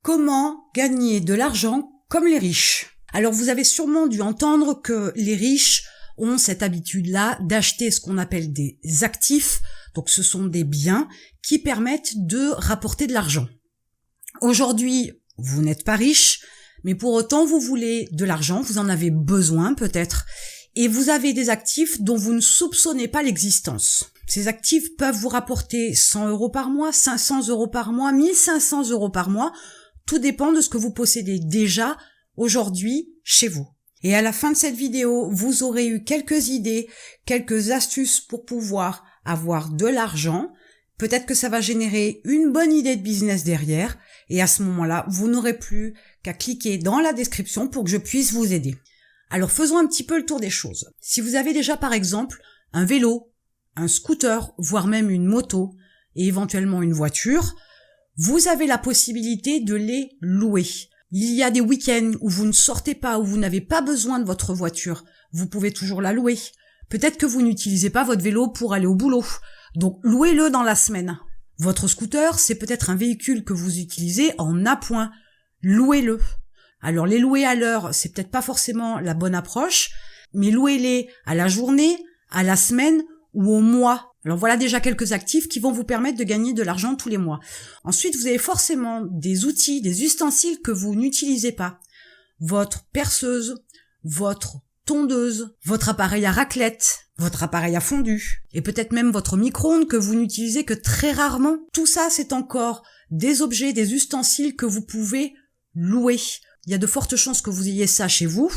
Comment gagner de l'argent comme les riches? Alors vous avez sûrement dû entendre que les riches ont cette habitude-là d'acheter ce qu'on appelle des actifs, donc ce sont des biens qui permettent de rapporter de l'argent. Aujourd'hui, vous n'êtes pas riche, mais pour autant vous voulez de l'argent, vous en avez besoin peut-être, et vous avez des actifs dont vous ne soupçonnez pas l'existence. Ces actifs peuvent vous rapporter 100 € par mois, 500 € par mois, 1500 € par mois, tout dépend de ce que vous possédez déjà aujourd'hui chez vous. Et à la fin de cette vidéo, vous aurez eu quelques idées, quelques astuces pour pouvoir avoir de l'argent. Peut-être que ça va générer une bonne idée de business derrière. Et à ce moment-là, vous n'aurez plus qu'à cliquer dans la description pour que je puisse vous aider. Alors faisons un petit peu le tour des choses. Si vous avez déjà par exemple un vélo, un scooter, voire même une moto et éventuellement une voiture, vous avez la possibilité de les louer. Il y a des week-ends où vous ne sortez pas, où vous n'avez pas besoin de votre voiture. Vous pouvez toujours la louer. Peut-être que vous n'utilisez pas votre vélo pour aller au boulot. Donc louez-le dans la semaine. Votre scooter, c'est peut-être un véhicule que vous utilisez en appoint. Louez-le. Alors les louer à l'heure, c'est peut-être pas forcément la bonne approche, mais louez-les à la journée, à la semaine ou au mois. Alors voilà déjà quelques actifs qui vont vous permettre de gagner de l'argent tous les mois. Ensuite, vous avez forcément des outils, des ustensiles que vous n'utilisez pas. Votre perceuse, votre tondeuse, votre appareil à raclette, votre appareil à fondue, et peut-être même votre micro-ondes que vous n'utilisez que très rarement. Tout ça, c'est encore des objets, des ustensiles que vous pouvez louer. Il y a de fortes chances que vous ayez ça chez vous.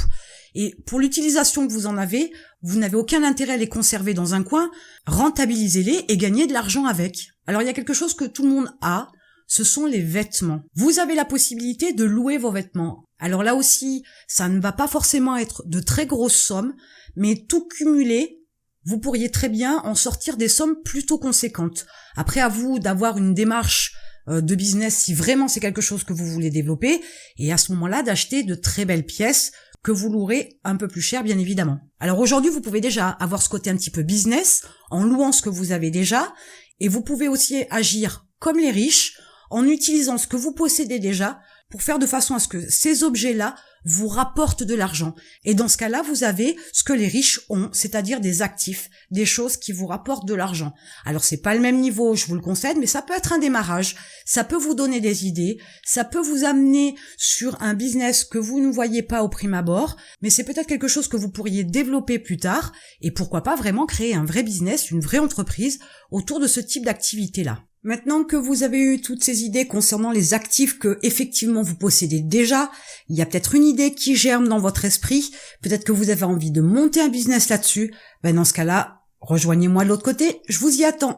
Et pour l'utilisation que vous en avez, vous n'avez aucun intérêt à les conserver dans un coin, rentabilisez-les et gagnez de l'argent avec. Alors il y a quelque chose que tout le monde a, ce sont les vêtements. Vous avez la possibilité de louer vos vêtements. Alors là aussi, ça ne va pas forcément être de très grosses sommes, mais tout cumulé, vous pourriez très bien en sortir des sommes plutôt conséquentes. Après, à vous d'avoir une démarche de business si vraiment c'est quelque chose que vous voulez développer, et à ce moment-là d'acheter de très belles pièces que vous louerez un peu plus cher, bien évidemment. Alors aujourd'hui, vous pouvez déjà avoir ce côté un petit peu business en louant ce que vous avez déjà, et vous pouvez aussi agir comme les riches en utilisant ce que vous possédez déjà pour faire de façon à ce que ces objets-là vous rapportent de l'argent. Et dans ce cas-là, vous avez ce que les riches ont, c'est-à-dire des actifs, des choses qui vous rapportent de l'argent. Alors c'est pas le même niveau, je vous le concède, mais ça peut être un démarrage, ça peut vous donner des idées, ça peut vous amener sur un business que vous ne voyez pas au prime abord, mais c'est peut-être quelque chose que vous pourriez développer plus tard, et pourquoi pas vraiment créer un vrai business, une vraie entreprise autour de ce type d'activité-là. Maintenant que vous avez eu toutes ces idées concernant les actifs que effectivement vous possédez déjà, il y a peut-être une idée qui germe dans votre esprit, peut-être que vous avez envie de monter un business là-dessus, dans ce cas-là, rejoignez-moi de l'autre côté, je vous y attends.